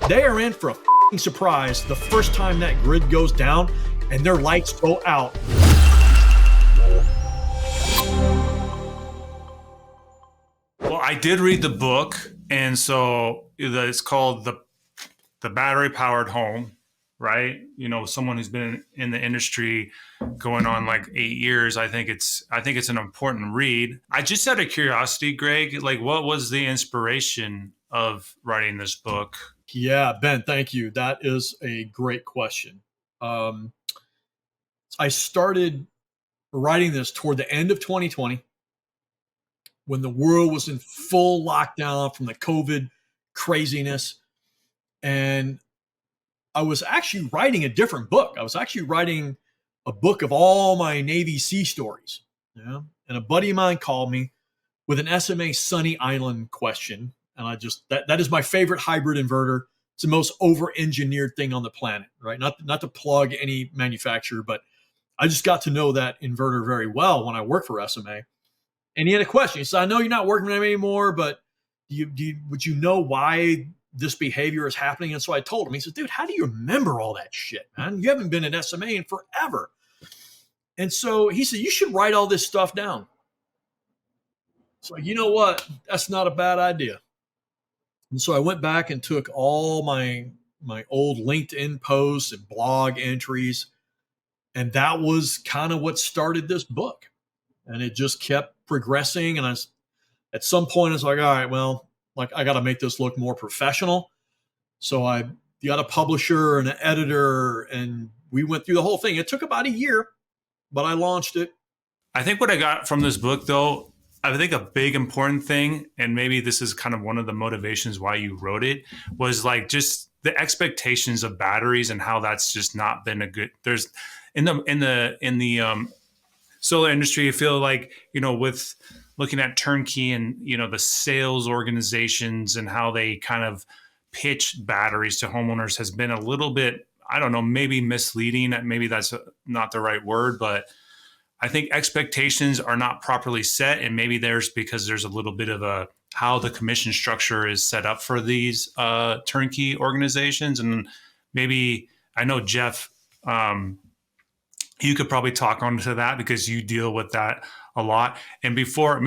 they are in for a f***ing surprise the first time that grid goes down and their lights go out. Well, I did read the book, and so it's called the Battery Powered Home, right? You know, someone who's been in the industry going on like 8 years. I think it's an important read. I just out of curiosity, Greg, like what was the inspiration of writing this book? Yeah, Ben, thank you. That is a great question. I started writing this toward the end of 2020 when the world was in full lockdown from the COVID craziness. And I was actually writing a different book. I was actually writing a book of all my Navy Sea stories. Yeah. And a buddy of mine called me with an SMA Sunny Island question. And I just, that is my favorite hybrid inverter. It's the most over-engineered thing on the planet, right? Not to plug any manufacturer, but I just got to know that inverter very well when I worked for SMA. And he had a question. He said, I know you're not working with them anymore, but would you know why this behavior is happening? And so I told him, he said, dude, how do you remember all that shit, man? You haven't been at SMA in forever. And so he said, you should write all this stuff down. So you know what? That's not a bad idea. And so I went back and took all my old LinkedIn posts and blog entries. And that was kind of what started this book. And it just kept progressing. And at some point, I was like, all right, well, like I got to make this look more professional. So I got a publisher and an editor, and we went through the whole thing. It took about a year, but I launched it. I think what I got from this book, though, I think a big important thing, and maybe this is kind of one of the motivations why you wrote it, was like just the expectations of batteries and how that's just not been a good. There's in the solar industry, I feel like, you know, with looking at turnkey and, you know, the sales organizations and how they kind of pitch batteries to homeowners has been a little bit, I don't know, maybe misleading. Maybe that's not the right word, but I think expectations are not properly set. And maybe because there's a little bit of how the commission structure is set up for these turnkey organizations. And maybe, I know Jeff, you could probably talk on to that because you deal with that a lot. And before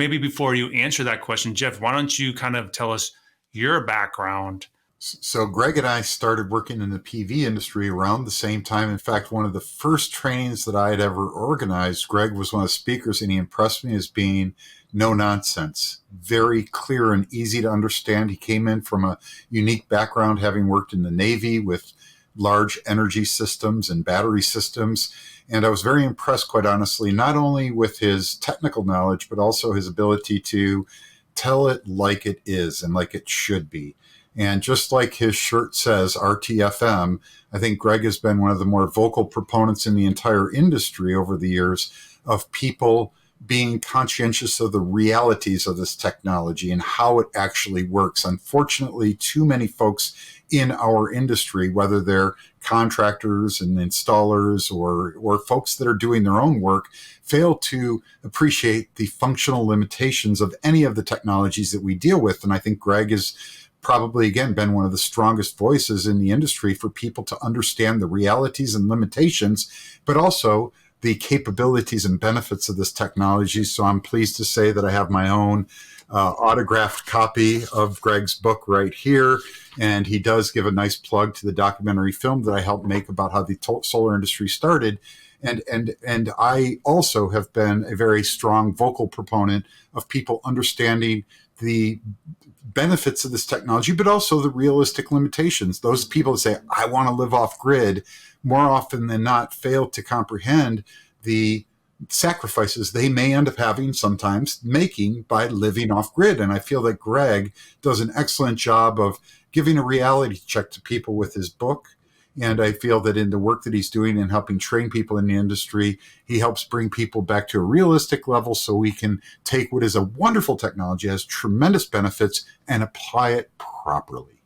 you answer that question, Jeff, why don't you kind of tell us your background? So Greg and I started working in the PV industry around the same time. In fact, one of the first trainings that I had ever organized, Greg was one of the speakers, and he impressed me as being no nonsense, very clear and easy to understand. He came in from a unique background, having worked in the Navy with large energy systems and battery systems. And I was very impressed, quite honestly, not only with his technical knowledge, but also his ability to tell it like it is and like it should be. And just like his shirt says, RTFM, I think Greg has been one of the more vocal proponents in the entire industry over the years of people being conscientious of the realities of this technology and how it actually works. Unfortunately, too many folks in our industry, whether they're contractors and installers or folks that are doing their own work, fail to appreciate the functional limitations of any of the technologies that we deal with. And I think Greg has probably, again, been one of the strongest voices in the industry for people to understand the realities and limitations, but also the capabilities and benefits of this technology. So I'm pleased to say that I have my own autographed copy of Greg's book right here. And he does give a nice plug to the documentary film that I helped make about how the solar industry started. And I also have been a very strong vocal proponent of people understanding the benefits of this technology, but also the realistic limitations. Those people that say, I want to live off grid, more often than not fail to comprehend the sacrifices they may end up having, sometimes making, by living off grid. And I feel that Greg does an excellent job of giving a reality check to people with his book. And I feel that in the work that he's doing and helping train people in the industry, he helps bring people back to a realistic level so we can take what is a wonderful technology, has tremendous benefits, and apply it properly.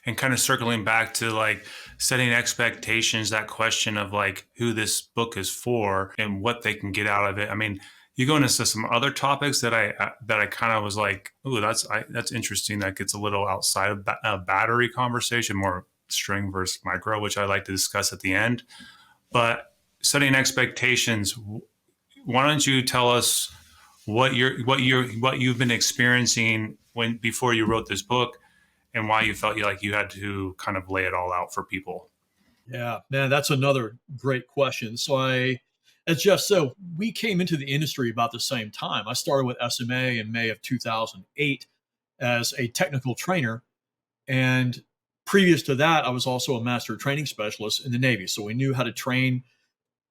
And kind of circling back to like setting expectations, that question of like who this book is for and what they can get out of it. I mean, you go into some other topics that I kind of was like, ooh, that's interesting. That gets a little outside of a battery conversation, more string versus micro, which I like to discuss at the end. But setting expectations, why don't you tell us what you've been experiencing before you wrote this book, and why you felt like you had to kind of lay it all out for people? Yeah, man, that's another great question. As Jeff said, we came into the industry about the same time. I started with SMA in May of 2008 as a technical trainer. And previous to that, I was also a master training specialist in the Navy. So we knew how to train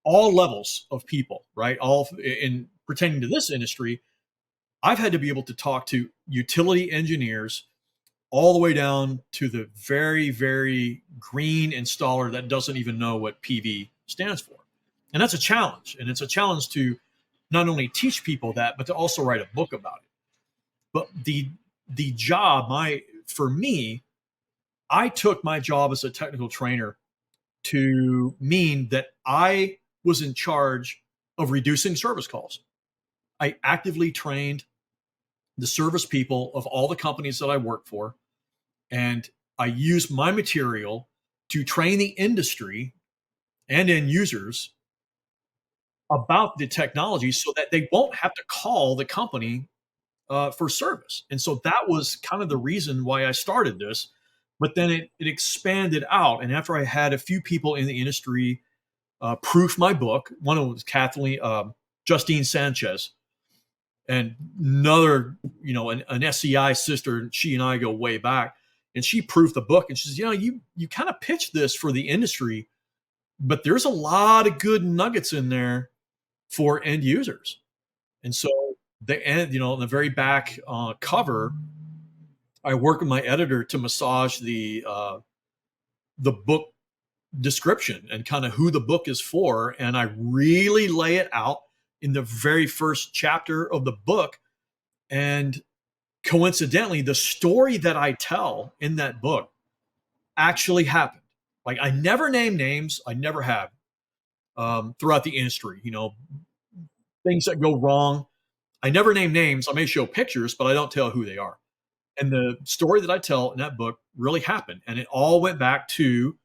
all levels of people, right? All in pertaining to this industry, I've had to be able to talk to utility engineers all the way down to the very, very green installer that doesn't even know what PV stands for. And that's a challenge. And it's a challenge to not only teach people that, but to also write a book about it. But the job, for me, I took my job as a technical trainer to mean that I was in charge of reducing service calls. I actively trained the service people of all the companies that I work for, and I used my material to train the industry and end users about the technology so that they won't have to call the company for service. And so that was kind of the reason why I started this. But then it expanded out. And after I had a few people in the industry proof my book, one of them was Justine Sanchez, and another, an SEI sister, she and I go way back. And she proofed the book, and she says, you kind of pitched this for the industry, but there's a lot of good nuggets in there for end users. And so in the very back cover, I work with my editor to massage the book description and kind of who the book is for. And I really lay it out in the very first chapter of the book. And coincidentally, the story that I tell in that book actually happened. Like, I never name names. I never have throughout the industry, things that go wrong. I never name names. I may show pictures, but I don't tell who they are. And the story that I tell in that book really happened. And it all went back to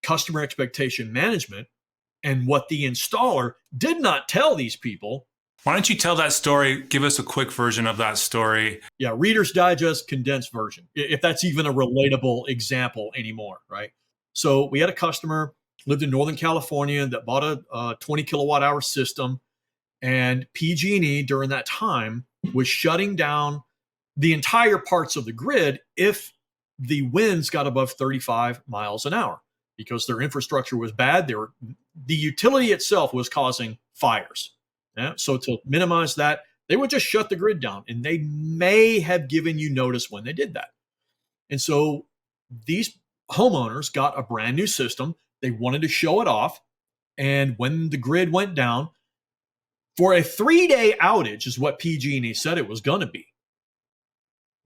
customer expectation management and what the installer did not tell these people. Why don't you tell that story? Give us a quick version of that story. Yeah, Reader's Digest condensed version, if that's even a relatable example anymore, right? So we had a customer, lived in Northern California, that bought a 20 kilowatt hour system. And PG&E during that time was shutting down the entire parts of the grid if the winds got above 35 miles an hour, because their infrastructure was bad. The utility itself was causing fires. Yeah? So to minimize that, they would just shut the grid down, and they may have given you notice when they did that. And so these homeowners got a brand new system. They wanted to show it off. And when the grid went down, for a 3-day outage is what PG&E said it was going to be,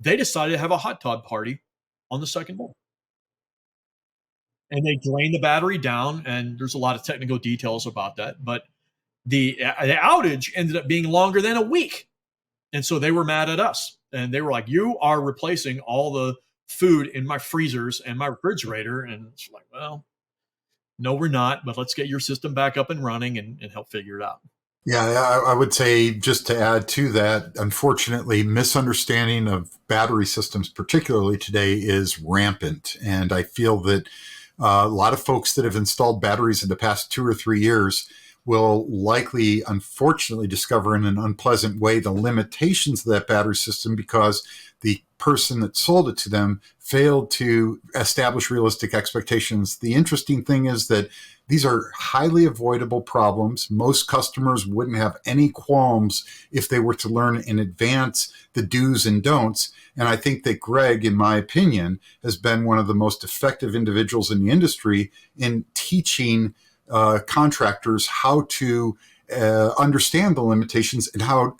they decided to have a hot tub party on the second day. And they drained the battery down, and there's a lot of technical details about that. But the outage ended up being longer than a week. And so they were mad at us. And they were like, you are replacing all the food in my freezers and my refrigerator. And it's like, well, no, we're not. But let's get your system back up and running and help figure it out. Yeah, I would say, just to add to that, unfortunately, misunderstanding of battery systems, particularly today, is rampant. And I feel that a lot of folks that have installed batteries in the past 2 or 3 years will likely, unfortunately, discover in an unpleasant way the limitations of that battery system because the person that sold it to them failed to establish realistic expectations. The interesting thing is that these are highly avoidable problems. Most customers wouldn't have any qualms if they were to learn in advance the do's and don'ts. And I think that Greg, in my opinion, has been one of the most effective individuals in the industry in teaching contractors how to understand the limitations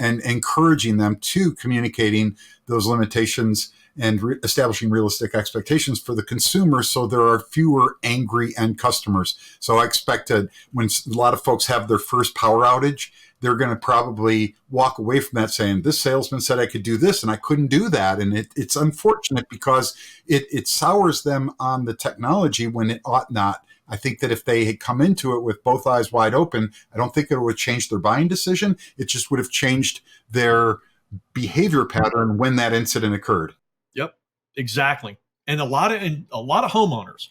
and encouraging them to communicating those limitations and establishing realistic expectations for the consumer so there are fewer angry end customers. So I expect that when a lot of folks have their first power outage, they're going to probably walk away from that saying, this salesman said I could do this and I couldn't do that. And it's unfortunate because it sours them on the technology when it ought not. I think that if they had come into it with both eyes wide open, I don't think it would have changed their buying decision. It just would have changed their behavior pattern when that incident occurred. Yep, exactly. And a lot of homeowners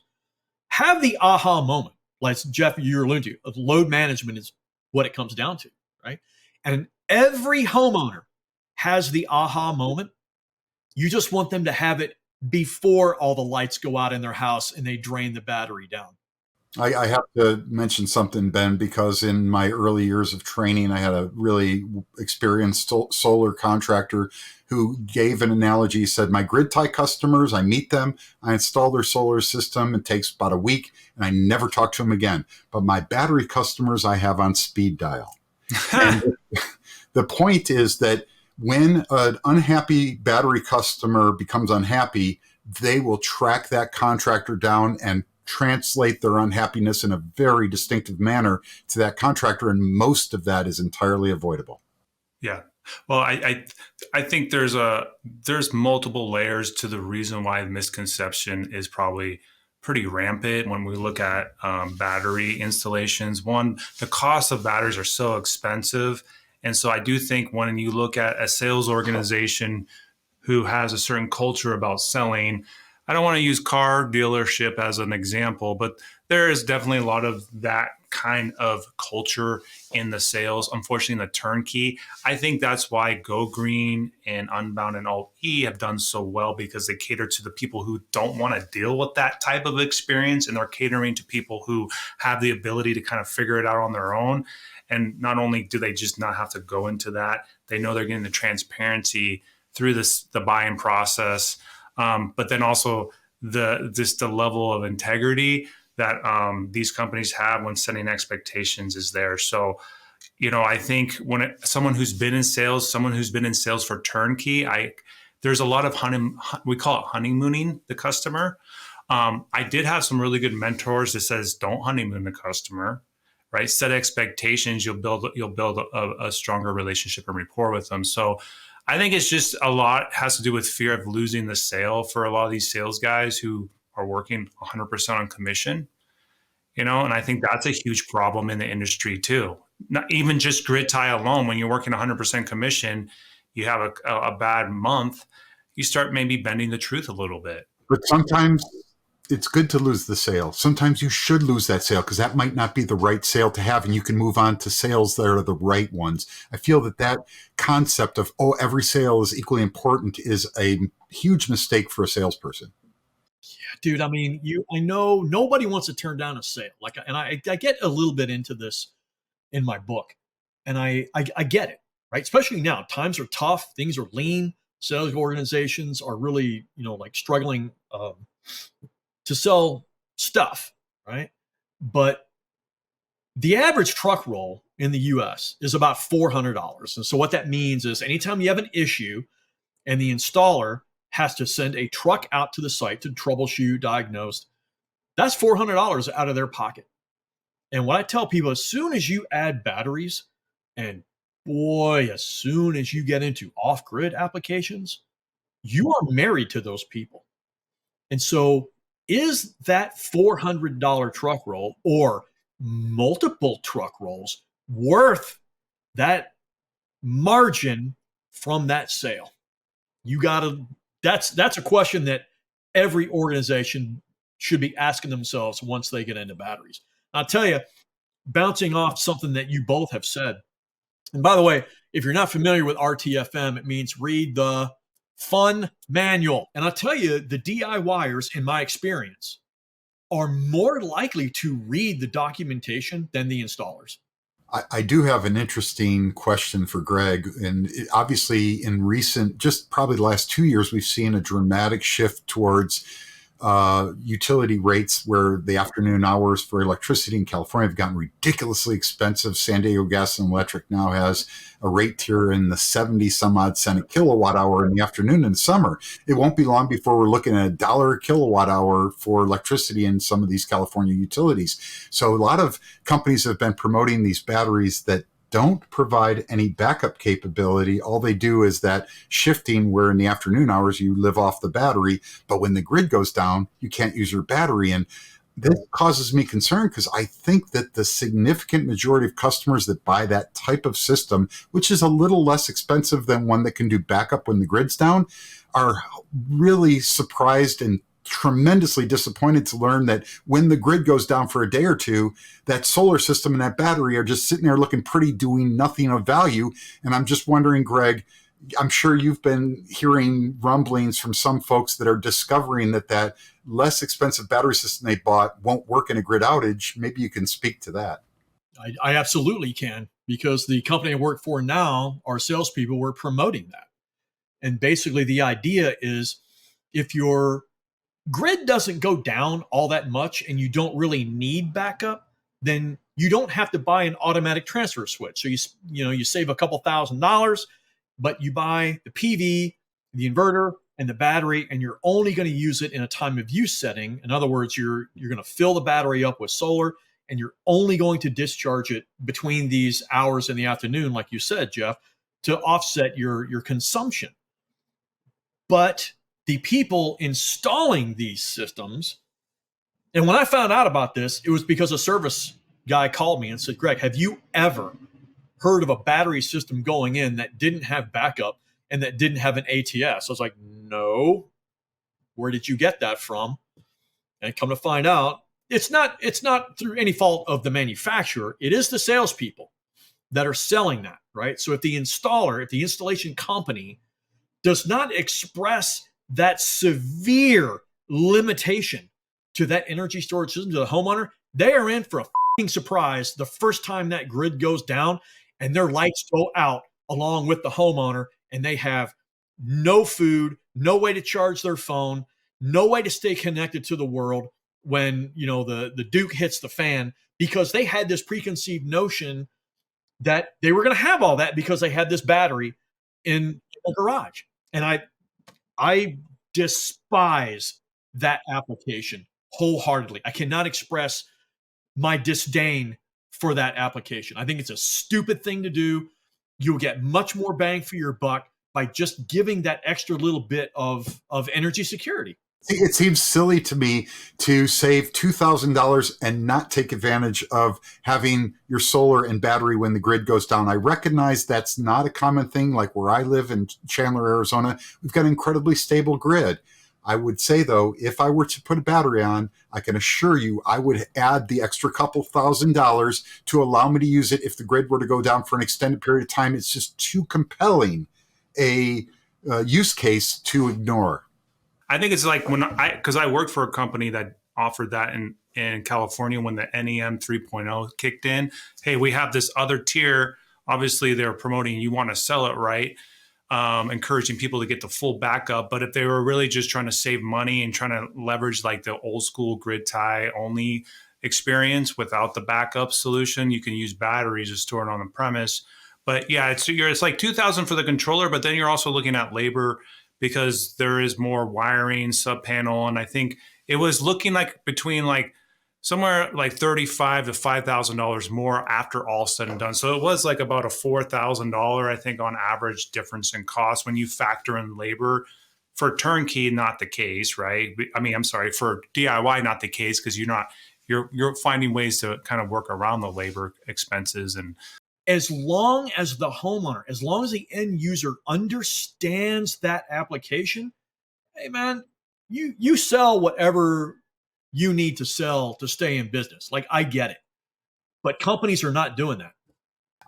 have the aha moment. Like Jeff, you're alluding to, of load management is what it comes down to, right? And every homeowner has the aha moment. You just want them to have it before all the lights go out in their house and they drain the battery down. I have to mention something, Ben, because in my early years of training, I had a really experienced solar contractor who gave an analogy. He said, my grid tie customers, I meet them, I install their solar system. It takes about a week and I never talk to them again. But my battery customers, I have on speed dial. And the point is that when an unhappy battery customer becomes unhappy, they will track that contractor down and translate their unhappiness in a very distinctive manner to that contractor, and most of that is entirely avoidable. Yeah. Well, I think there's multiple layers to the reason why misconception is probably pretty rampant when we look at battery installations. One, the cost of batteries are so expensive. And so I do think when you look at a sales organization who has a certain culture about selling, I don't want to use car dealership as an example, but there is definitely a lot of that kind of culture in the sales, unfortunately, in the turnkey. I think that's why Go Green and Unbound and Alt E have done so well, because they cater to the people who don't want to deal with that type of experience, and they're catering to people who have the ability to kind of figure it out on their own. And not only do they just not have to go into that, they know they're getting the transparency through the buying process. But then also the level of integrity that these companies have when setting expectations is there. So, I think when someone who's been in sales for turnkey, there's a lot of we call it honeymooning the customer. I did have some really good mentors that says, don't honeymoon the customer, right? Set expectations. You'll build a stronger relationship and rapport with them. So I think it's just a lot has to do with fear of losing the sale for a lot of these sales guys who are working 100% on commission, and I think that's a huge problem in the industry too. Not even just grid tie alone. When you're working 100% commission, you have a bad month, you start maybe bending the truth a little bit. But sometimes it's good to lose the sale. Sometimes you should lose that sale because that might not be the right sale to have, and you can move on to sales that are the right ones. I feel that concept of, every sale is equally important is a huge mistake for a salesperson. Yeah, dude. I mean, I know nobody wants to turn down a sale. I get a little bit into this in my book, and I get it, right? Especially now, times are tough, things are lean. Sales organizations are really, struggling to sell stuff, right? But the average truck roll in the US is about $400. And so what that means is anytime you have an issue and the installer has to send a truck out to the site to troubleshoot, diagnose, that's $400 out of their pocket. And what I tell people, as soon as you add batteries, and boy, as soon as you get into off-grid applications, you are married to those people. And so is that $400 truck roll or multiple truck rolls worth that margin from that sale? That's a question that every organization should be asking themselves once they get into batteries. I'll tell you, bouncing off something that you both have said, and by the way, if you're not familiar with RTFM, it means read the fun manual. And I'll tell you, the DIYers, in my experience, are more likely to read the documentation than the installers. I do have an interesting question for Greg. And obviously in just probably the last 2 years, we've seen a dramatic shift towards utility rates where the afternoon hours for electricity in California have gotten ridiculously expensive. San Diego Gas and Electric now has a rate tier in the 70 some odd cent a kilowatt hour in the afternoon in summer. It won't be long before we're looking at $1 a kilowatt hour for electricity in some of these California utilities. So a lot of companies have been promoting these batteries that don't provide any backup capability. All they do is that shifting where in the afternoon hours you live off the battery, but when the grid goes down, you can't use your battery. And this causes me concern because I think that the significant majority of customers that buy that type of system, which is a little less expensive than one that can do backup when the grid's down, are really surprised and tremendously disappointed to learn that when the grid goes down for a day or two, that solar system and that battery are just sitting there looking pretty, doing nothing of value. And I'm just wondering, Greg, I'm sure you've been hearing rumblings from some folks that are discovering that that less expensive battery system they bought won't work in a grid outage. Maybe you can speak to that. I absolutely can, because the company I work for now, our salespeople were promoting that. And basically the idea is if your grid doesn't go down all that much and you don't really need backup, then you don't have to buy an automatic transfer switch. So you save a couple $1,000s, but you buy the PV, the inverter, and the battery, and you're only going to use it in a time of use setting. In other words, you're going to fill the battery up with solar, and you're only going to discharge it between these hours in the afternoon, like you said, Jeff, to offset your consumption. But the people installing these systems, and when I found out about this, it was because a service guy called me and said, Greg, have you ever heard of a battery system going in that didn't have backup and that didn't have an ATS? I was like, no. Where did you get that from? And come to find out, it's not through any fault of the manufacturer. It is the salespeople that are selling that, right? So if the installation company does not express that severe limitation to that energy storage system to the homeowner, they are in for a f***ing surprise the first time that grid goes down and their lights go out along with the homeowner, and they have no food, no way to charge their phone, no way to stay connected to the world when the Duke hits the fan, because they had this preconceived notion that they were going to have all that because they had this battery in the garage. And I despise that application wholeheartedly. I cannot express my disdain for that application. I think it's a stupid thing to do. You'll get much more bang for your buck by just giving that extra little bit of energy security. It seems silly to me to save $2,000 and not take advantage of having your solar and battery when the grid goes down. I recognize that's not a common thing. Like where I live in Chandler, Arizona, we've got an incredibly stable grid. I would say, though, if I were to put a battery on, I can assure you I would add the extra couple $1,000s to allow me to use it if the grid were to go down for an extended period of time. It's just too compelling a use case to ignore. I think it's like because I worked for a company that offered that in California when the NEM 3.0 kicked in. Hey, we have this other tier. Obviously, they're promoting you want to sell it right, encouraging people to get the full backup. But if they were really just trying to save money and trying to leverage like the old school grid tie only experience without the backup solution, you can use batteries to store it on the premise. But yeah, it's like $2,000 for the controller, but then you're also looking at labor, because there is more wiring, sub panel. And I think it was looking like between like somewhere like $35,000 to $5,000 more after all said and done. So it was like about a $4,000, I think, on average difference in cost when you factor in labor. For turnkey, not the case, right? I mean, I'm sorry, for DIY, not the case, because you're finding ways to kind of work around the labor expenses. And as long as the homeowner, as long as the end user understands that application, hey man, you sell whatever you need to sell to stay in business. Like, I get it, but companies are not doing that.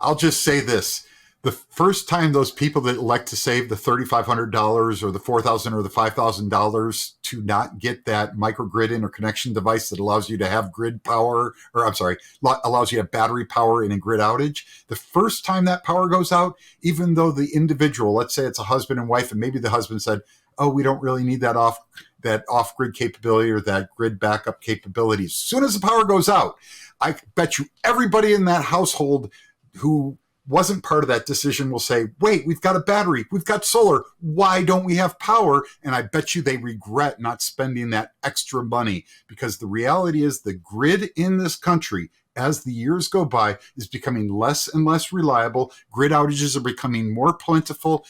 I'll just say this. The first time those people that elect to save the $3,500 or the $4,000 or the $5,000 to not get that microgrid interconnection device that allows you to have grid power, allows you to have battery power in a grid outage, the first time that power goes out, even though the individual, let's say it's a husband and wife, and maybe the husband said, oh, we don't really need that off-grid capability or that grid backup capability. As soon as the power goes out, I bet you everybody in that household who wasn't part of that decision will say, wait, we've got a battery, we've got solar, why don't we have power? And I bet you they regret not spending that extra money, because the reality is the grid in this country, as the years go by, is becoming less and less reliable. Grid outages are becoming more plentiful.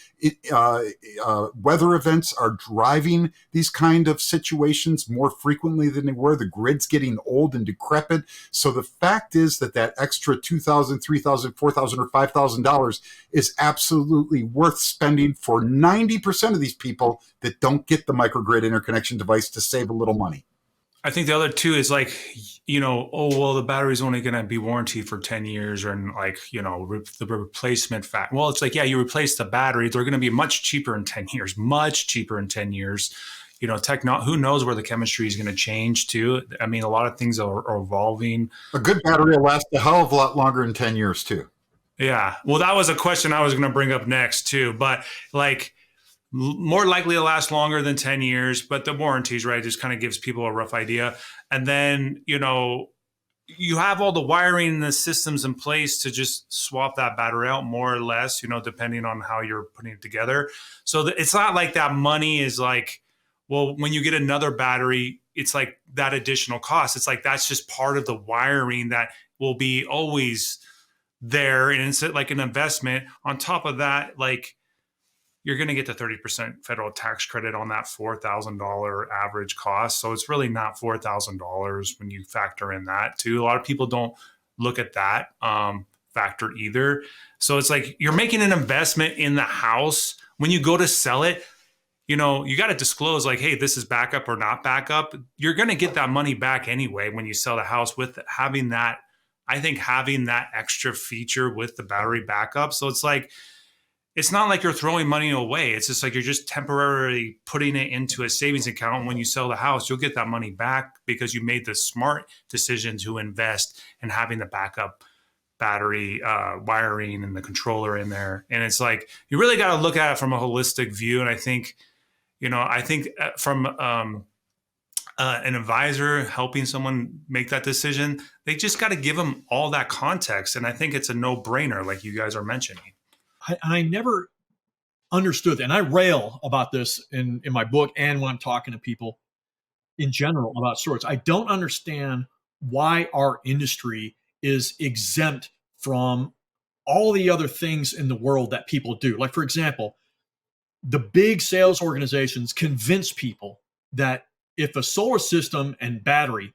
Weather events are driving these kind of situations more frequently than they were. The grid's getting old and decrepit. So the fact is that extra $2,000, $3,000, $4,000, or $5,000 is absolutely worth spending for 90% of these people that don't get the microgrid interconnection device to save a little money. I think the other two is like, oh, well, the battery's only going to be warranty for 10 years, or the replacement fact. Well, it's like, yeah, you replace the battery. They're going to be much cheaper in 10 years, much cheaper in 10 years. Who knows where the chemistry is going to change too. I mean, a lot of things are evolving. A good battery will last a hell of a lot longer than 10 years too. Yeah. Well, that was a question I was going to bring up next too, but like, more likely to last longer than 10 years, but the warranties, right, just kind of gives people a rough idea. And then, you have all the wiring and the systems in place to just swap that battery out more or less, depending on how you're putting it together. So it's not like that money is like, well, when you get another battery, it's like that additional cost. It's like, that's just part of the wiring that will be always there. And it's like an investment. On top of that, like, you're going to get the 30% federal tax credit on that $4,000 average cost. So it's really not $4,000 when you factor in that too. A lot of people don't look at that factor either. So it's like you're making an investment in the house. When you go to sell it, you got to disclose like, hey, this is backup or not backup. You're going to get that money back anyway when you sell the house with having that. I think having that extra feature with the battery backup. So it's like, it's not like you're throwing money away. It's just like you're just temporarily putting it into a savings account. And when you sell the house, you'll get that money back because you made the smart decision to invest in having the backup battery wiring and the controller in there. And it's like, you really got to look at it from a holistic view. And I think from an advisor helping someone make that decision, they just got to give them all that context. And I think it's a no-brainer, like you guys are mentioning. I never understood, and I rail about this in my book and when I'm talking to people in general about storage. I don't understand why our industry is exempt from all the other things in the world that people do. Like, for example, the big sales organizations convince people that if a solar system and battery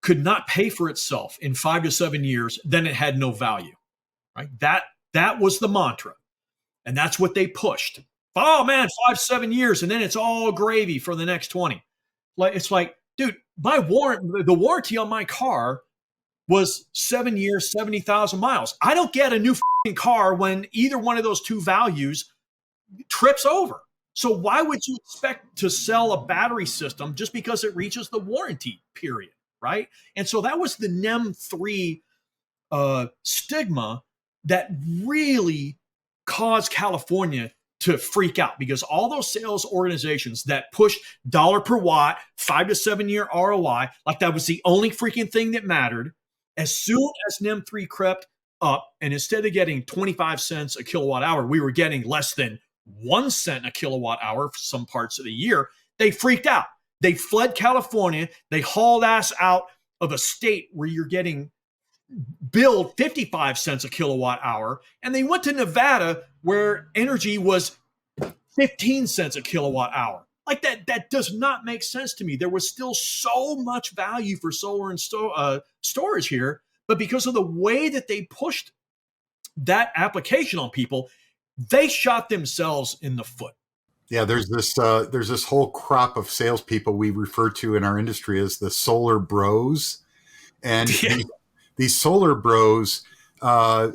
could not pay for itself in 5 to 7 years, then it had no value, right? That was the mantra. And that's what they pushed. Oh man, 5, 7 years, and then it's all gravy for the next 20. It's like, dude, the warranty on my car was 7 years, 70,000 miles. I don't get a new car when either one of those two values trips over. So why would you expect to sell a battery system just because it reaches the warranty period, right? And so that was the NEM 3 stigma that really caused California to freak out, because all those sales organizations that pushed dollar per watt, 5 to 7 year ROI, like that was the only freaking thing that mattered. As soon as NEM 3 crept up, and instead of getting 25 cents a kilowatt hour, we were getting less than 1 cent a kilowatt hour for some parts of the year, they freaked out. They fled California. They hauled ass out of a state where you're getting billed 55 cents a kilowatt hour. And they went to Nevada where energy was 15 cents a kilowatt hour. Like that does not make sense to me. There was still so much value for solar and storage here, but because of the way that they pushed that application on people, they shot themselves in the foot. Yeah, there's this whole crop of salespeople we refer to in our industry as the solar bros, and these solar bros are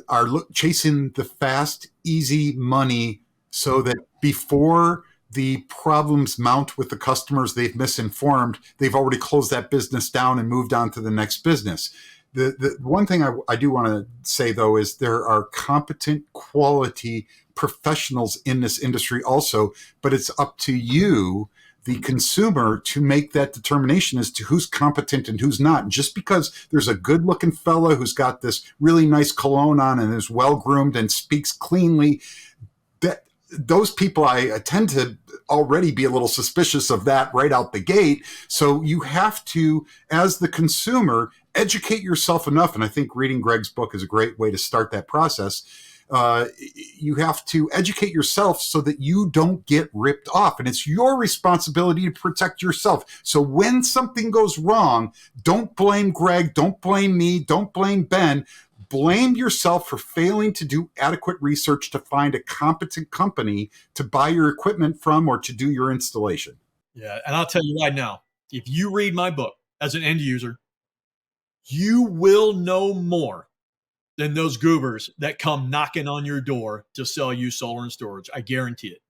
chasing the fast, easy money, so that before the problems mount with the customers they've misinformed, they've already closed that business down and moved on to the next business. The one thing I do want to say, though, is there are competent, quality professionals in this industry also, but it's up to you, the consumer, to make that determination as to who's competent and who's not. And just because there's a good looking fella who's got this really nice cologne on and is well groomed and speaks cleanly, that those people, I tend to already be a little suspicious of that right out the gate. So you have to, as the consumer, educate yourself enough. And I think reading Greg's book is a great way to start that process. You have to educate yourself so that you don't get ripped off. And it's your responsibility to protect yourself. So when something goes wrong, don't blame Greg, don't blame me, don't blame Ben. Blame yourself for failing to do adequate research to find a competent company to buy your equipment from or to do your installation. Yeah. And I'll tell you right now, if you read my book as an end user, you will know more than those goobers that come knocking on your door to sell you solar and storage. I guarantee it.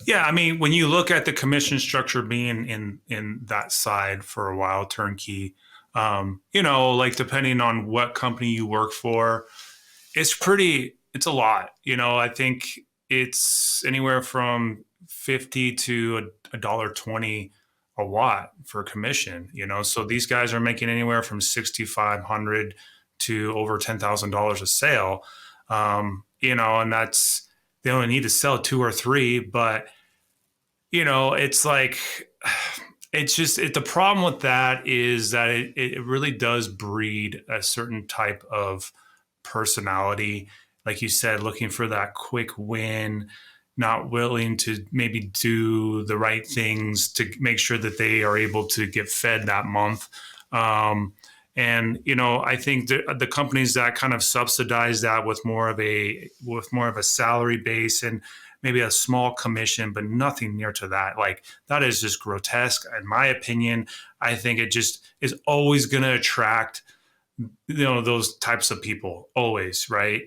Yeah, I mean, when you look at the commission structure being in that side for a while, turnkey, like depending on what company you work for, it's a lot. I think it's anywhere from $50 to $1.20 a watt for commission. So these guys are making anywhere from $6,500 to over $10,000 a sale, and that's, they only need to sell 2 or 3, but it's like, the problem with that is that it really does breed a certain type of personality. Like you said, looking for that quick win, not willing to maybe do the right things to make sure that they are able to get fed that month. And, I think the companies that kind of subsidize that with more of a salary base and maybe a small commission, but nothing near to that, like that is just grotesque. In my opinion, I think it just is always going to attract, those types of people always, right?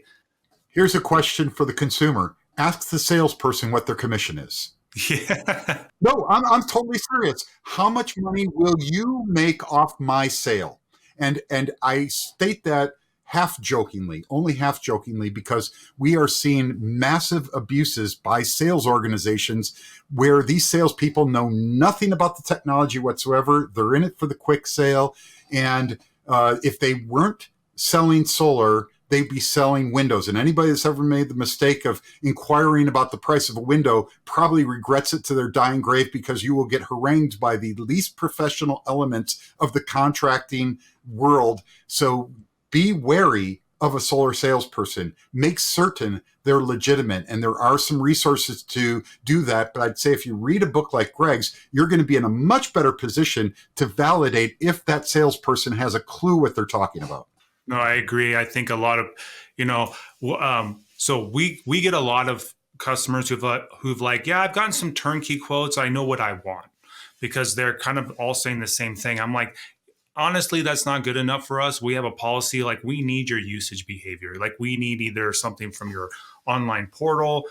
Here's a question for the consumer. Ask the salesperson what their commission is. Yeah. No, I'm totally serious. How much money will you make off my sale? And I state that only half jokingly, because we are seeing massive abuses by sales organizations where these salespeople know nothing about the technology whatsoever. They're in it for the quick sale. And if they weren't selling solar, they'd be selling windows. And anybody that's ever made the mistake of inquiring about the price of a window probably regrets it to their dying grave, because you will get harangued by the least professional elements of the contracting world. So be wary of a solar salesperson. Make certain they're legitimate. And there are some resources to do that. But I'd say if you read a book like Greg's, you're going to be in a much better position to validate if that salesperson has a clue what they're talking about. No, I agree. I think a lot of, so we get a lot of customers who've like, yeah, I've gotten some turnkey quotes. I know what I want, because they're kind of all saying the same thing. I'm like, honestly, that's not good enough for us. We have a policy, like we need your usage behavior. Like we need either something from your online portal,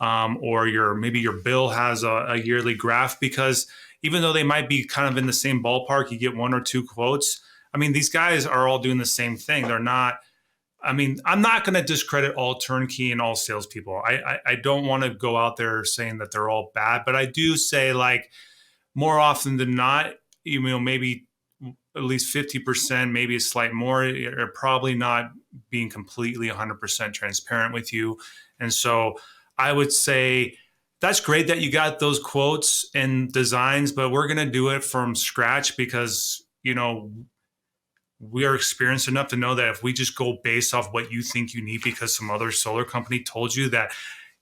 or maybe your bill has a yearly graph, because even though they might be kind of in the same ballpark, you get 1 or 2 quotes. I mean, these guys are all doing the same thing. They're not, I'm not going to discredit all turnkey and all salespeople. I don't want to go out there saying that they're all bad, but I do say, like, more often than not, maybe at least 50%, maybe a slight more, are probably not being completely 100% transparent with you. And so I would say that's great that you got those quotes and designs, but we're going to do it from scratch, because, we are experienced enough to know that if we just go based off what you think you need because some other solar company told you that,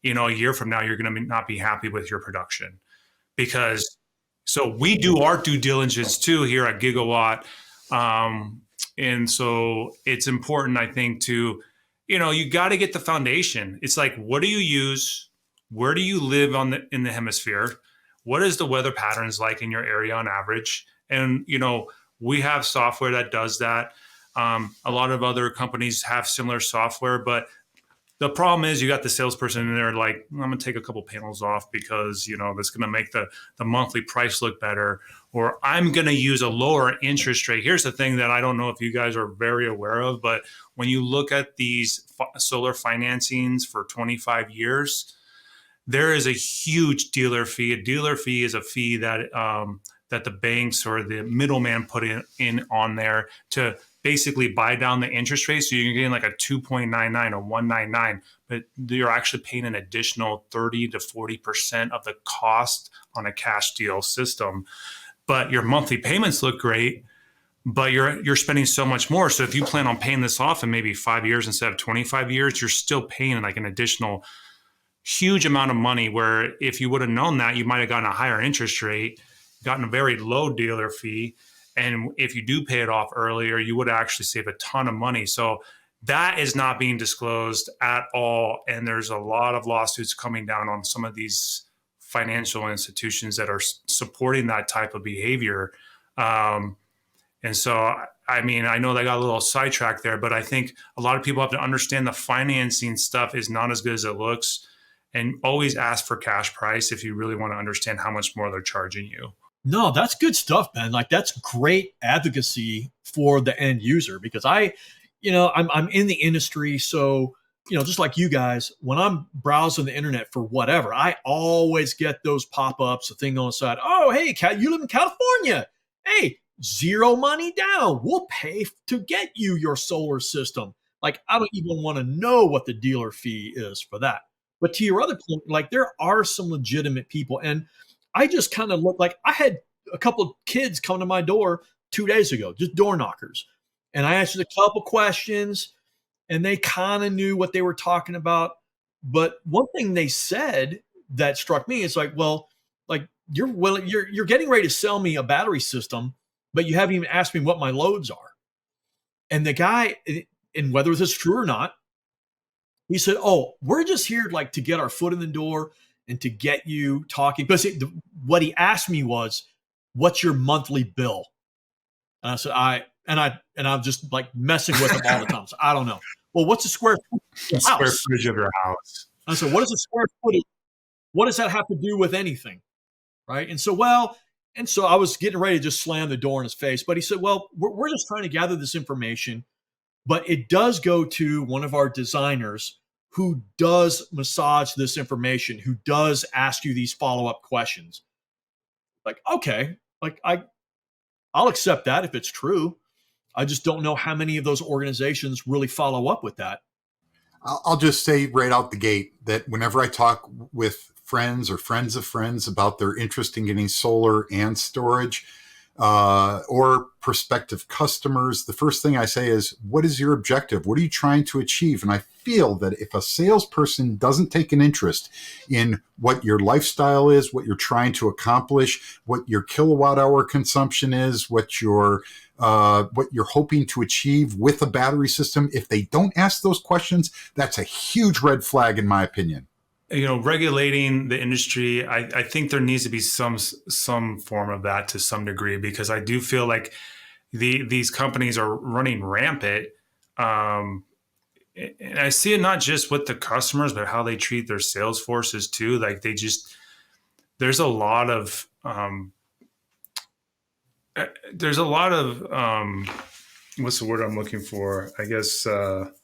a year from now, you're going to not be happy with your production. So we do our due diligence too here at Gigawatt. And so it's important, I think, to, you got to get the foundation. It's like, what do you use? Where do you live in the hemisphere? What is the weather patterns like in your area on average? And, we have software that does that. A lot of other companies have similar software, but the problem is you got the salesperson in there like, I'm going to take a couple panels off because, that's going to make the monthly price look better, or I'm going to use a lower interest rate. Here's the thing that I don't know if you guys are very aware of, but when you look at these solar financings for 25 years, there is a huge dealer fee. A dealer fee is a fee that that the banks or the middleman put in on there to basically buy down the interest rate. So you're getting like a 2.99 or 199, but you're actually paying an additional 30 to 40% of the cost on a cash deal system. But your monthly payments look great, but you're spending so much more. So if you plan on paying this off in maybe 5 years instead of 25 years, you're still paying like an additional huge amount of money, where if you would have known that, you might have gotten a higher interest rate, gotten a very low dealer fee. And if you do pay it off earlier, you would actually save a ton of money. So that is not being disclosed at all. And there's a lot of lawsuits coming down on some of these financial institutions that are supporting that type of behavior. And so, I mean, I know they got a little sidetracked there, but I think a lot of people have to understand the financing stuff is not as good as it looks. And always ask for cash price if you really want to understand how much more they're charging you. No, that's good stuff, Ben. Like, that's great advocacy for the end user, because I'm in the industry. So, just like you guys, when I'm browsing the internet for whatever, I always get those pop-ups, a thing on the side. Oh, hey, you live in California. Hey, 0 money down. We'll pay to get you your solar system. Like, I don't even want to know what the dealer fee is for that. But to your other point, like, there are some legitimate people. And I just kind of look like I had a couple of kids come to my door 2 days ago, just door knockers. And I answered a couple questions and they kind of knew what they were talking about. But one thing they said that struck me is like, well, like, you're getting ready to sell me a battery system, but you haven't even asked me what my loads are. And the guy, and whether this is true or not, he said, oh, we're just here like to get our foot in the door and to get you talking. Because what he asked me was, what's your monthly bill? And I said, I'm just like messing with him all the time. So I don't know. Well, what's the square footage of your house? I said, what is the square footage? What does that have to do with anything? Right. And so I was getting ready to just slam the door in his face. But he said, well, we're just trying to gather this information. But it does go to one of our designers who does massage this information, who does ask you these follow-up questions. Like, okay, like I'll accept that if it's true. I just don't know how many of those organizations really follow up with that. I'll just say right out the gate that whenever I talk with friends or friends of friends about their interest in getting solar and storage, or prospective customers, the first thing I say is, what is your objective? What are you trying to achieve? And I feel that if a salesperson doesn't take an interest in what your lifestyle is, what you're trying to accomplish, what your kilowatt hour consumption is, what you're hoping to achieve with a battery system, if they don't ask those questions, that's a huge red flag in my opinion. Regulating the industry, I think there needs to be some form of that to some degree, because I do feel like these companies are running rampant. And I see it not just with the customers, but how they treat their sales forces too. Like there's a lot of what's the word I'm looking for? I guess,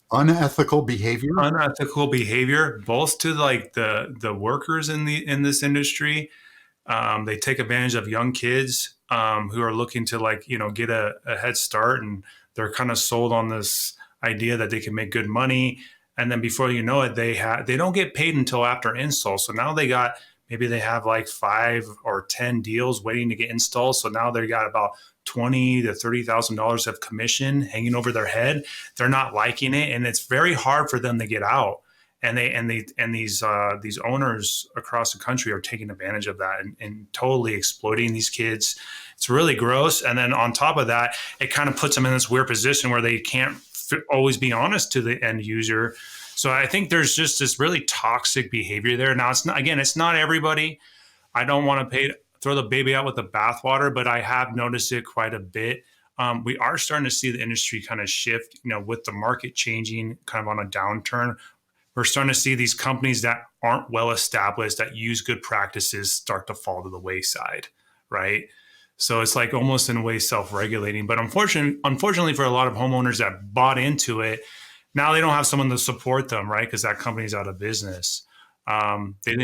unethical behavior, both to like the workers in this industry. They take advantage of young kids who are looking to get a head start, and they're kind of sold on this idea that they can make good money. And then before you know it, they don't get paid until after install. So now they have like 5 or 10 deals waiting to get installed. So now they got about $20,000 to $30,000 of commission hanging over their head. They're not liking it, and it's very hard for them to get out. And these owners across the country are taking advantage of that and totally exploiting these kids. It's really gross. And then on top of that, it kind of puts them in this weird position where they can't always be honest to the end user. So I think there's just this really toxic behavior there. Now, it's not everybody. I don't want to throw the baby out with the bathwater, but I have noticed it quite a bit. We are starting to see the industry kind of shift, with the market changing kind of on a downturn. We're starting to see these companies that aren't well established, that use good practices, start to fall to the wayside, right? So it's like almost in a way self-regulating. But unfortunately for a lot of homeowners that bought into it, now they don't have someone to support them, right? Because that company's out of business. They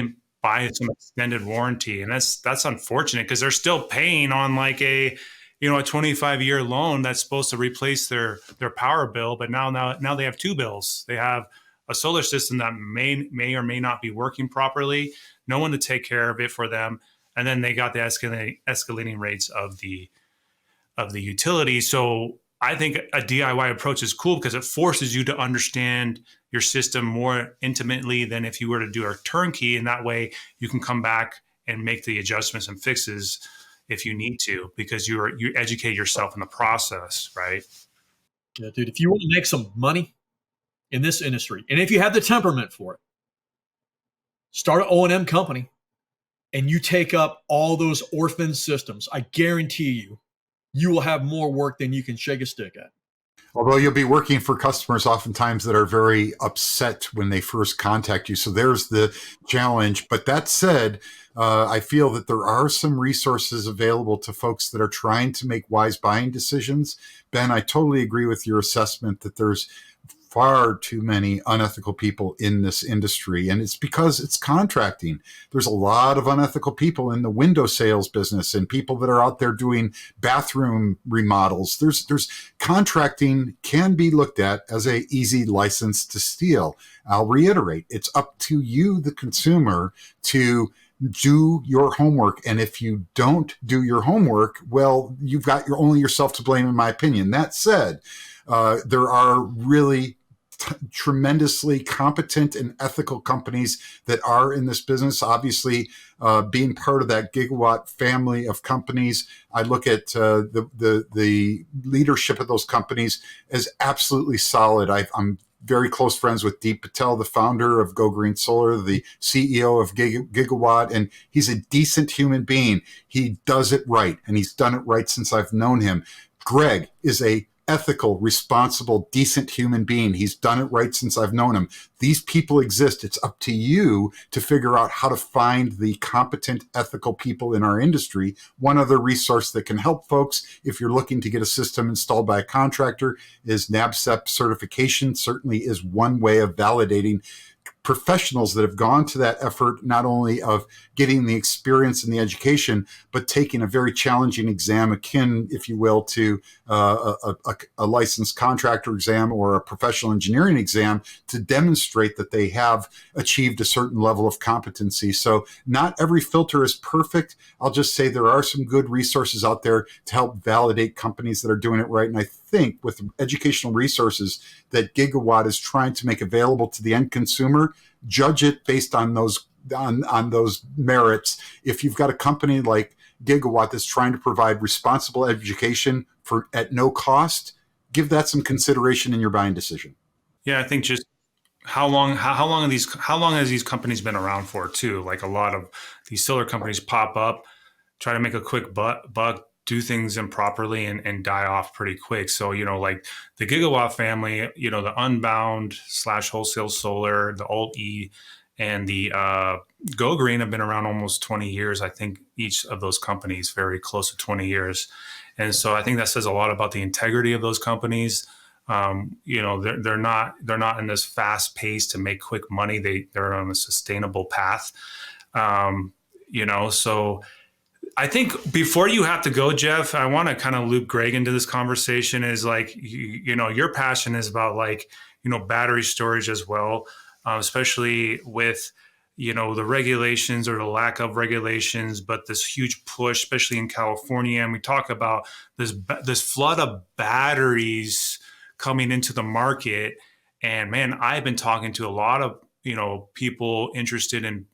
buy some extended warranty. And that's unfortunate because they're still paying on like a 25-year loan that's supposed to replace their power bill. But now they have two bills. They have a solar system that may or may not be working properly, no one to take care of it for them. And then they got the escalating rates of the utility. So I think a DIY approach is cool because it forces you to understand your system more intimately than if you were to do a turnkey. And that way you can come back and make the adjustments and fixes if you need to, because you educate yourself in the process, right? Yeah, dude, if you want to make some money in this industry, and if you have the temperament for it, start an O&M company and you take up all those orphan systems. I guarantee you will have more work than you can shake a stick at. Although you'll be working for customers oftentimes that are very upset when they first contact you. So there's the challenge. But that said, I feel that there are some resources available to folks that are trying to make wise buying decisions. Ben, I totally agree with your assessment that there's far too many unethical people in this industry. And it's because it's contracting. There's a lot of unethical people in the window sales business and people that are out there doing bathroom remodels. There's contracting can be looked at as a easy license to steal. I'll reiterate, it's up to you, the consumer, to do your homework. And if you don't do your homework, well, you've got only yourself to blame, in my opinion. That said, there are really tremendously competent and ethical companies that are in this business. Obviously, being part of that Gigawatt family of companies, I look at the leadership of those companies as absolutely solid. I'm very close friends with Deep Patel, the founder of Go Green Solar, the CEO of Gigawatt, and he's a decent human being. He does it right, and he's done it right since I've known him. Greg is a ethical, responsible, decent human being. He's done it right since I've known him. These people exist. It's up to you to figure out how to find the competent, ethical people in our industry. One other resource that can help folks if you're looking to get a system installed by a contractor is NABCEP certification. Certainly is one way of validating professionals that have gone to that effort, not only of getting the experience and the education, but taking a very challenging exam akin, if you will, to a licensed contractor exam or a professional engineering exam to demonstrate that they have achieved a certain level of competency. So not every filter is perfect. I'll just say there are some good resources out there to help validate companies that are doing it right. And I think with educational resources that Gigawatt is trying to make available to the end consumer, judge it based on those merits. If you've got a company like Gigawatt that's trying to provide responsible education at no cost, give that some consideration in your buying decision. Yeah, I think just how long has these companies been around for too? Like a lot of these solar companies pop up, try to make a quick buck, do things improperly and die off pretty quick. So, like the Gigawatt family, the Unbound / Wholesale Solar, the Alt E, and the Go Green have been around almost 20 years. I think each of those companies very close to 20 years. And so I think that says a lot about the integrity of those companies. They're not in this fast pace to make quick money. They're on a sustainable path. So I think before you have to go, Jeff, I want to kind of loop Greg into this conversation is like, your passion is about battery storage as well, especially with, the regulations or the lack of regulations, but this huge push, especially in California. And we talk about this flood of batteries coming into the market. And man, I've been talking to a lot of, people interested in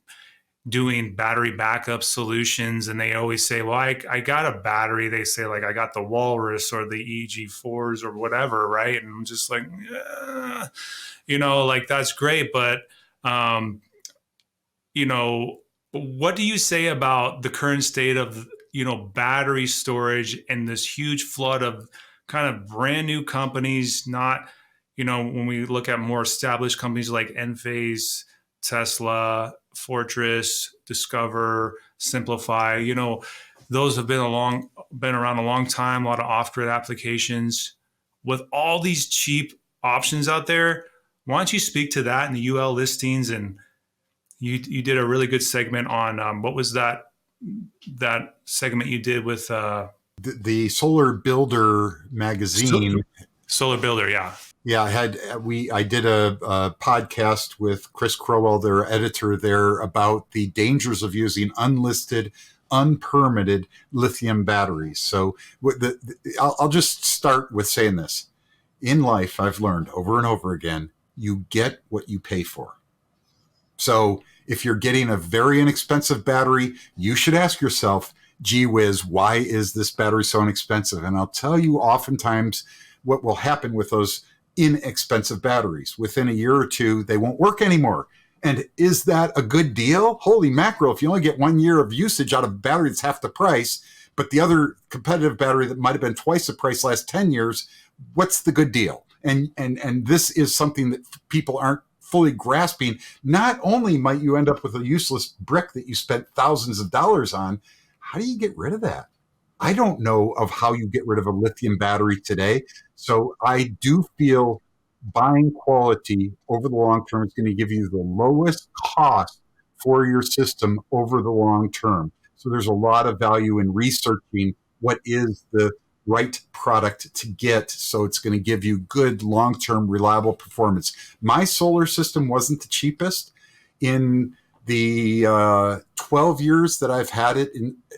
doing battery backup solutions. And they always say, well, I got a battery. They say like, I got the Walrus or the EG4s or whatever. Right. And I'm just like, like that's great. But, what do you say about the current state of, battery storage and this huge flood of kind of brand new companies, not, when we look at more established companies like Enphase, Tesla, Fortress, Discover, Simplify, those have been around a long time, a lot of off-grid applications. With all these cheap options out there, why don't you speak to that in the UL listings and, You did a really good segment on what was that segment you did with The Solar Builder magazine. Solar Builder, yeah. Yeah, I did a podcast with Chris Crowell, their editor there, about the dangers of using unlisted, unpermitted lithium batteries. So I'll just start with saying this. In life, I've learned over and over again, you get what you pay for. So if you're getting a very inexpensive battery, you should ask yourself, gee whiz, why is this battery so inexpensive? And I'll tell you oftentimes what will happen with those inexpensive batteries. Within a year or two, they won't work anymore. And is that a good deal? Holy mackerel, if you only get 1 year of usage out of a battery that's half the price, but the other competitive battery that might have been twice the price lasts 10 years, what's the good deal? And this is something that people aren't fully grasping. Not only might you end up with a useless brick that you spent thousands of dollars on, how do you get rid of that? I don't know of how you get rid of a lithium battery today. So I do feel buying quality over the long term is going to give you the lowest cost for your system over the long term. So there's a lot of value in researching what is the right product to get. So it's going to give you good long-term reliable performance. My solar system wasn't the cheapest. In the 12 years that I've had it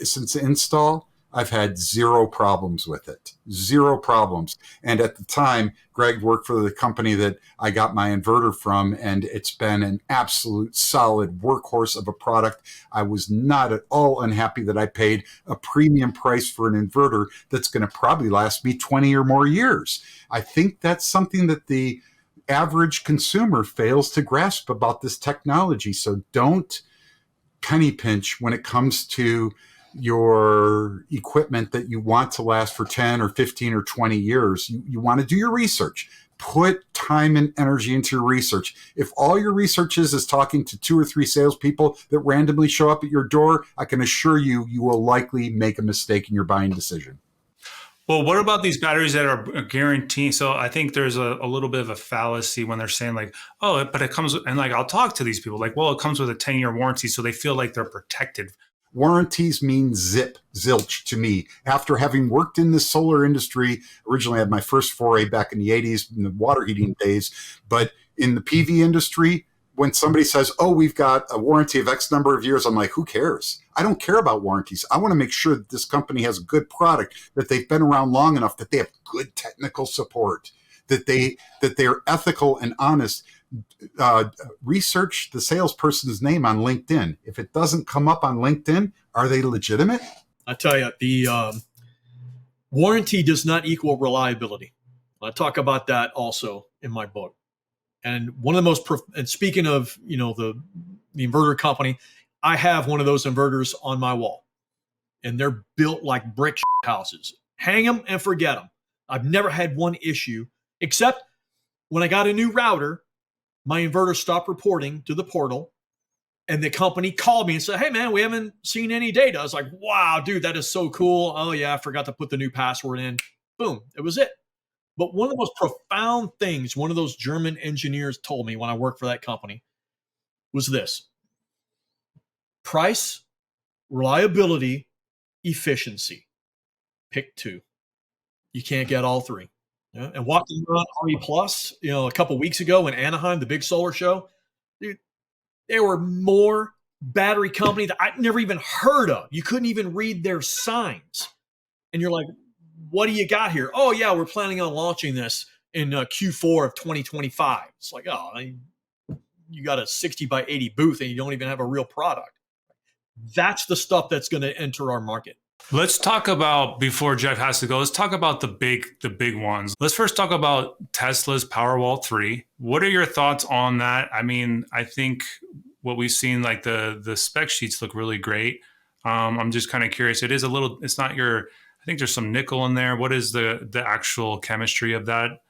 since install, I've had zero problems with it. Zero problems. And at the time, Greg worked for the company that I got my inverter from, and it's been an absolute solid workhorse of a product. I was not at all unhappy that I paid a premium price for an inverter that's going to probably last me 20 or more years. I think that's something that the average consumer fails to grasp about this technology. So don't penny pinch when it comes to your equipment that you want to last for 10 or 15 or 20 years. You want to do your research. Put time and energy into your research. If all your research is talking to 2 or 3 salespeople that randomly show up at your door, I can assure you, you will likely make a mistake in your buying decision. Well, what about these batteries that are guaranteed? So I think there's a little bit of a fallacy when they're saying like, oh, but it comes, and like, I'll talk to these people like, well, it comes with a 10-year warranty. So they feel like they're protected. Warranties mean zilch to me. After having worked in the solar industry, originally I had my first foray back in the 80s in the water heating days, but in the PV industry, when somebody says, oh, we've got a warranty of X number of years, I'm like, who cares? I don't care about warranties. I want to make sure that this company has a good product, that they've been around long enough, that they have good technical support, that they're ethical and honest. Research the salesperson's name on LinkedIn. If it doesn't come up on LinkedIn, are they legitimate? I tell you, the warranty does not equal reliability. I talk about that also in my book. And one of the most, and speaking of, the inverter company, I have one of those inverters on my wall, and they're built like brick houses. Hang them and forget them. I've never had one issue, except when I got a new router, my inverter stopped reporting to the portal, and the company called me and said, hey, man, we haven't seen any data. I was like, wow, dude, that is so cool. Oh, yeah, I forgot to put the new password in. Boom, it was it. But one of the most profound things one of those German engineers told me when I worked for that company was this: price, reliability, efficiency. Pick 2. You can't get all 3. Yeah. And walking around RE Plus, a couple weeks ago in Anaheim, the big solar show, dude, there were more battery companies that I'd never even heard of. You couldn't even read their signs. And you're like, what do you got here? Oh, yeah, we're planning on launching this in Q4 of 2025. It's like, you got a 60 by 80 booth and you don't even have a real product. That's the stuff that's going to enter our market. Let's talk about, before Jeff has to go, let's talk about the big ones. Let's first talk about Tesla's Powerwall 3. What are your thoughts on that? I mean, I think what we've seen, like the spec sheets look really great. I'm just kind of curious. It's not your, I think there's some nickel in there. What is the actual chemistry of that?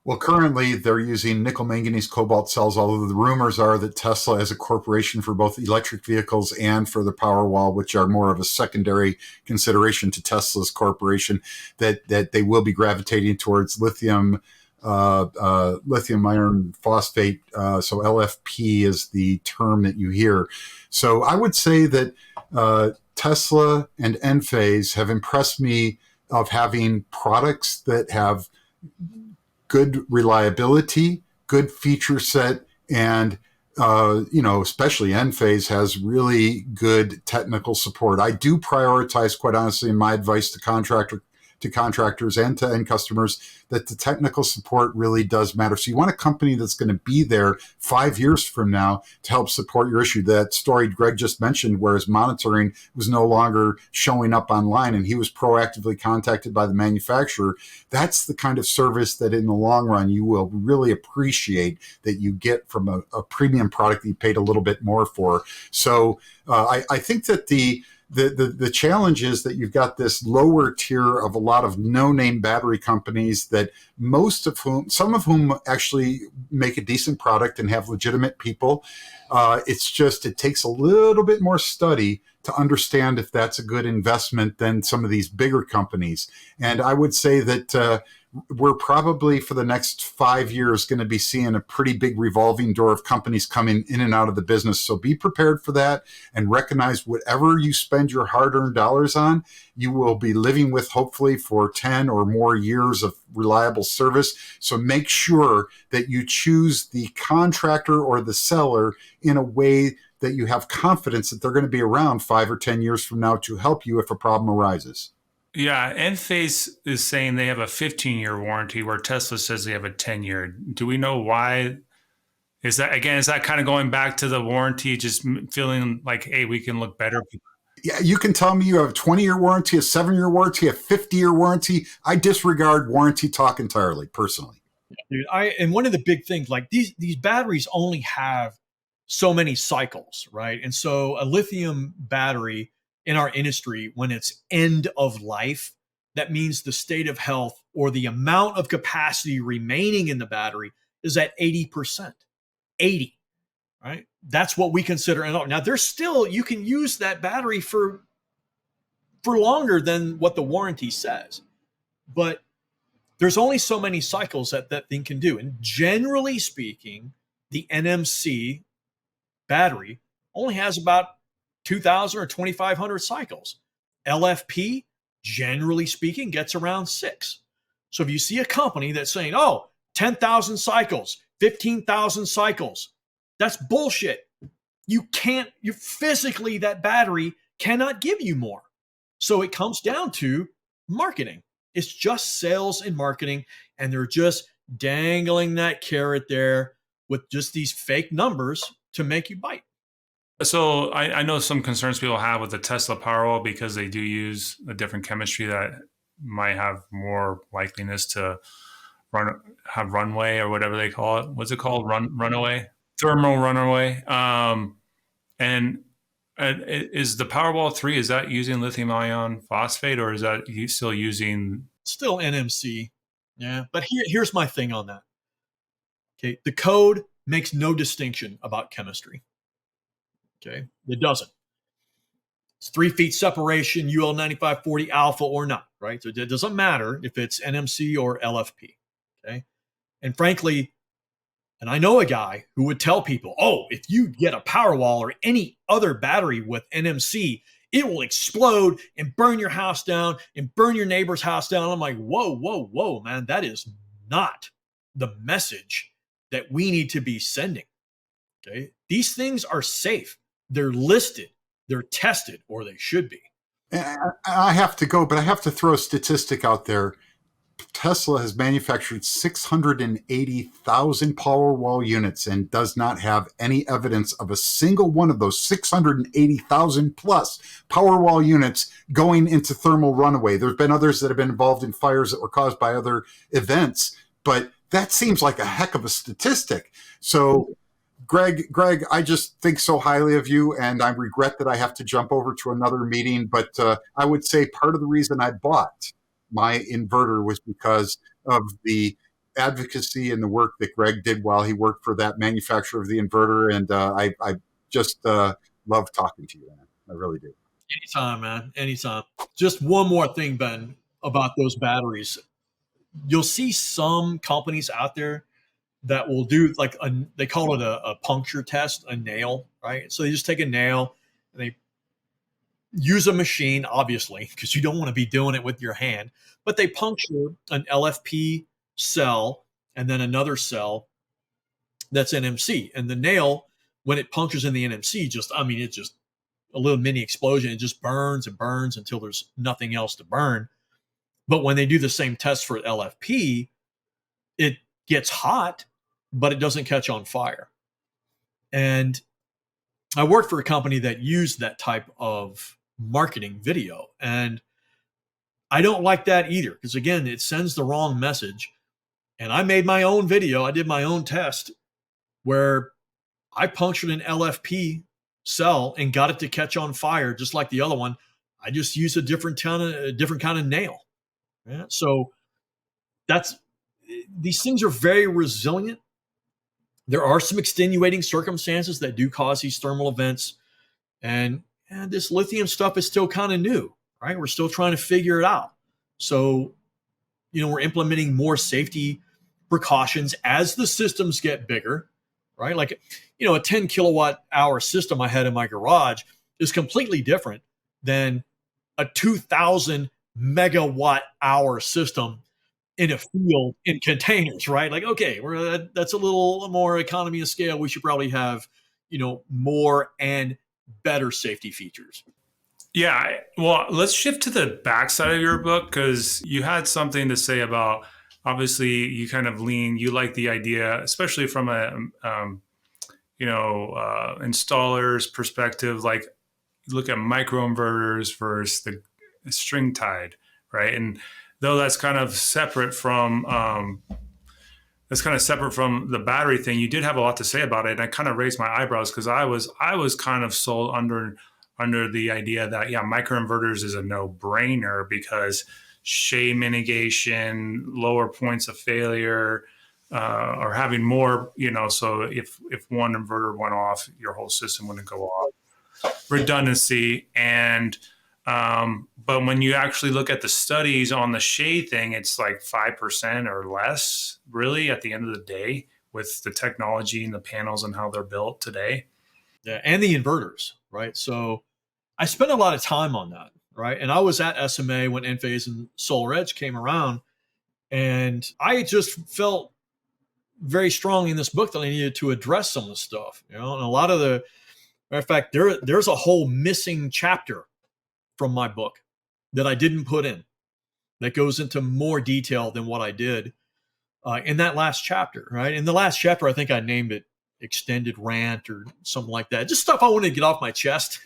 Well, currently they're using nickel manganese cobalt cells, although the rumors are that Tesla as a corporation for both electric vehicles and for the Powerwall, which are more of a secondary consideration to Tesla's corporation, that they will be gravitating towards lithium lithium iron phosphate. So LFP is the term that you hear. So I would say that Tesla and Enphase have impressed me of having products that have good reliability, good feature set, and especially Enphase has really good technical support. I do prioritize, quite honestly, in my advice to contractors and to end customers, that the technical support really does matter. So you want a company that's going to be there 5 years from now to help support your issue. That story Greg just mentioned, where his monitoring was no longer showing up online and he was proactively contacted by the manufacturer. That's the kind of service that in the long run you will really appreciate that you get from a premium product that you paid a little bit more for. So I think that the challenge is that you've got this lower tier of a lot of no-name battery companies that some of whom actually make a decent product and have legitimate people. It's just, it takes a little bit more study to understand if that's a good investment than some of these bigger companies. And I would say that we're probably for the next 5 years going to be seeing a pretty big revolving door of companies coming in and out of the business. So be prepared for that and recognize whatever you spend your hard-earned dollars on, you will be living with hopefully for 10 or more years of reliable service. So make sure that you choose the contractor or the seller in a way that you have confidence that they're going to be around 5 or 10 years from now to help you if a problem arises. Yeah, Enphase is saying they have a 15-year warranty where Tesla says they have a 10-year. Do we know why? Is that kind of going back to the warranty, just feeling like, hey, we can look better? Yeah, you can tell me you have a 20-year warranty, a 7-year warranty, a 50-year warranty. I disregard warranty talk entirely, personally. Dude, and one of the big things, like these batteries only have so many cycles, right? And so a lithium battery in our industry, when it's end of life, that means the state of health or the amount of capacity remaining in the battery is at 80%. 80, right? That's what we consider. Now there's still, you can use that battery for longer than what the warranty says, but there's only so many cycles that thing can do. And generally speaking, the NMC battery only has about 2,000 or 2,500 cycles. LFP, generally speaking, gets around 6. So if you see a company that's saying, 10,000 cycles, 15,000 cycles, that's bullshit. You physically, that battery cannot give you more. So it comes down to marketing. It's just sales and marketing, and they're just dangling that carrot there with just these fake numbers to make you bite. So I know some concerns people have with the Tesla Powerwall because they do use a different chemistry that might have more likeliness to have runway or whatever they call it. What's it called? Runaway? Thermal runaway. And is the Powerwall 3, is that using lithium ion phosphate, or is that still using? Still NMC. Yeah. But here's my thing on that. Okay. The code makes no distinction about chemistry. Okay. It doesn't. It's 3 feet separation, UL 9540 alpha or not, right? So it doesn't matter if it's NMC or LFP. Okay. And frankly, and I know a guy who would tell people, if you get a Powerwall or any other battery with NMC, it will explode and burn your house down and burn your neighbor's house down. I'm like, whoa, man, that is not the message that we need to be sending. Okay. These things are safe. They're listed, they're tested, or they should be. I have to go, but I have to throw a statistic out there. Tesla has manufactured 680,000 Powerwall units and does not have any evidence of a single one of those 680,000 plus Powerwall units going into thermal runaway. There's been others that have been involved in fires that were caused by other events, but that seems like a heck of a statistic. So Greg, I just think so highly of you, and I regret that I have to jump over to another meeting, but I would say part of the reason I bought my inverter was because of the advocacy and the work that Greg did while he worked for that manufacturer of the inverter, and I just love talking to you, man. I really do. Anytime, man. Anytime. Just one more thing, Ben, about those batteries. you'll see some companies out there that will do like they call it a puncture test, a nail, right? So they just take a nail and they use a machine, obviously, because you don't want to be doing it with your hand, but they puncture an LFP cell and then another cell that's NMC. And the nail, when it punctures in the NMC, it's just a little mini explosion. It just burns and burns until there's nothing else to burn. But when they do the same test for LFP, it gets hot, but it doesn't catch on fire. And I worked for a company that used that type of marketing video. And I don't like that either, because again, it sends the wrong message. And I made my own video. I did my own test where I punctured an LFP cell and got it to catch on fire, just like the other one. I just used a different kind of nail. Yeah? So these things are very resilient. There are some extenuating circumstances that do cause these thermal events. And this lithium stuff is still kind of new, right? We're still trying to figure it out. So, we're implementing more safety precautions as the systems get bigger, right? Like, a 10 kilowatt hour system I had in my garage is completely different than a 2,000 megawatt hour system in a field in containers, right? Like, okay, that's a little more economy of scale. We should probably have, more and better safety features. Yeah. Well, let's shift to the backside of your book, because you had something to say about, obviously you kind of you like the idea, especially from a, installer's perspective, like you look at microinverters versus the string tied, right? And though that's kind of separate from the battery thing, you did have a lot to say about it. And I kind of raised my eyebrows because I was kind of sold under the idea that, microinverters is a no-brainer because shade mitigation, lower points of failure, or having more, so if one inverter went off, your whole system wouldn't go off. Redundancy. And but when you actually look at the studies on the shade thing, it's like 5% or less, really, at the end of the day, with the technology and the panels and how they're built today. Yeah, and the inverters, right? So I spent a lot of time on that, right? And I was at SMA when Enphase and Solar Edge came around, and I just felt very strongly in this book that I needed to address some of the stuff, and a lot of the, matter of fact, there's a whole missing chapter from my book that I didn't put in that goes into more detail than what I did in that last chapter, right? In the last chapter, I think I named it Extended Rant or something like that. Just stuff I wanted to get off my chest.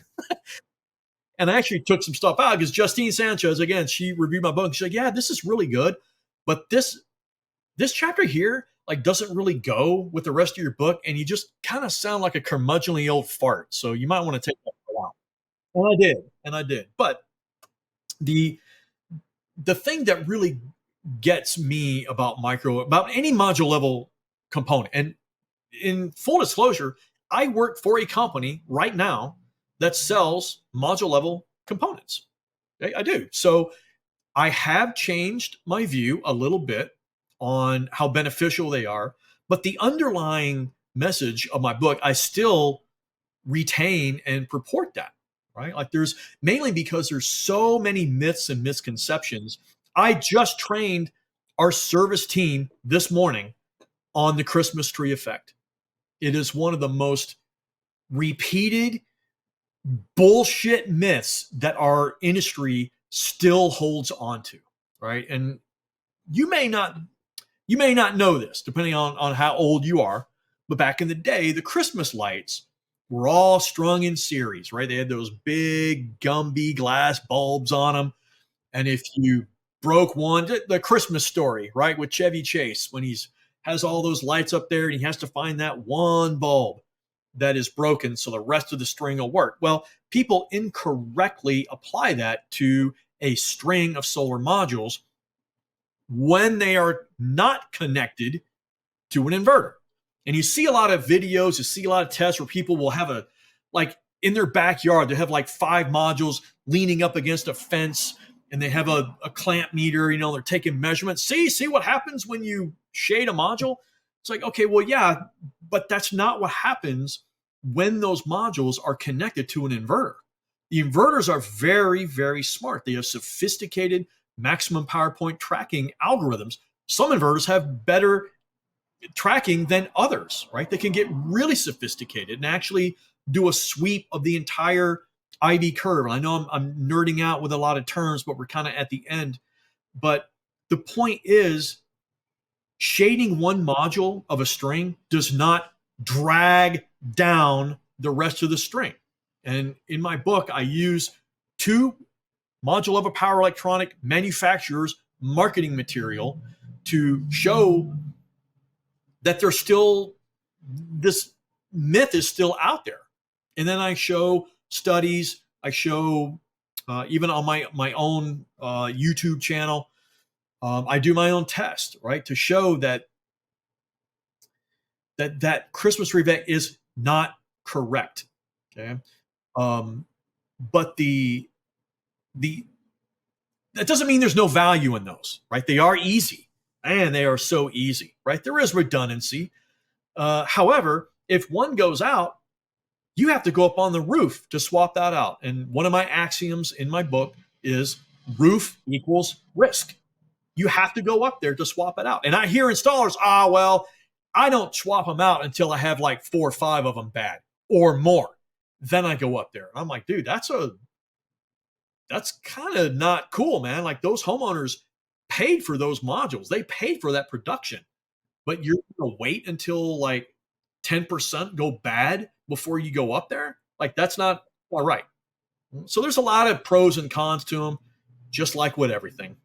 And I actually took some stuff out because Justine Sanchez, again, she reviewed my book and she's like, yeah, this is really good. But this chapter here, like, doesn't really go with the rest of your book. And you just kind of sound like a curmudgeonly old fart. So you might want to take that out. And I did. But the thing that really gets me about any module level component, and in full disclosure, I work for a company right now that sells module level components. Okay? I do. So I have changed my view a little bit on how beneficial they are, but the underlying message of my book, I still retain and purport that, right? Like, there's mainly because there's so many myths and misconceptions. I just trained our service team this morning on the Christmas tree effect. It is one of the most repeated bullshit myths that our industry still holds on to, right? And you may not know this, depending on how old you are, but back in the day, the Christmas lights were all strung in series, right? They had those big Gumby glass bulbs on them. And if you broke one, the Christmas Story, right, with Chevy Chase, when has all those lights up there and he has to find that one bulb that is broken so the rest of the string will work. Well, people incorrectly apply that to a string of solar modules when they are not connected to an inverter. And you see a lot of videos, you see a lot of tests where people will have in their backyard, they have like 5 modules leaning up against a fence, and they have a clamp meter, they're taking measurements. See what happens when you shade a module? It's like, okay, well, yeah, but that's not what happens when those modules are connected to an inverter. The inverters are very, very smart. They have sophisticated maximum power point tracking algorithms. Some inverters have better tracking than others, right? They can get really sophisticated and actually do a sweep of the entire IV curve. I know I'm nerding out with a lot of terms, but we're kind of at the end. But the point is, shading one module of a string does not drag down the rest of the string. And in my book, I use 2 module of a power electronic manufacturer's marketing material to show that there's still, this myth is still out there. And then I show studies, I show even on my own YouTube channel, I do my own test, right, to show that Christmas tree effect is not correct. Okay, but that doesn't mean there's no value in those, right? They are easy, and they are so easy, right? There is redundancy. However, if one goes out, you have to go up on the roof to swap that out. And one of my axioms in my book is roof equals risk. You have to go up there to swap it out. And I hear installers, well, I don't swap them out until I have like 4 or 5 of them bad or more. Then I go up there. And I'm like, dude, that's kind of not cool, man. Like, those homeowners paid for those modules. They paid for that production. But you're going to wait until like 10% go bad before you go up there? Like, that's not all right. So there's a lot of pros and cons to them, just like with everything.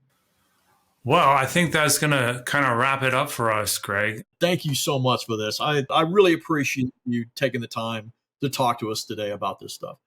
Well, I think that's going to kind of wrap it up for us, Greg. Thank you so much for this. I really appreciate you taking the time to talk to us today about this stuff.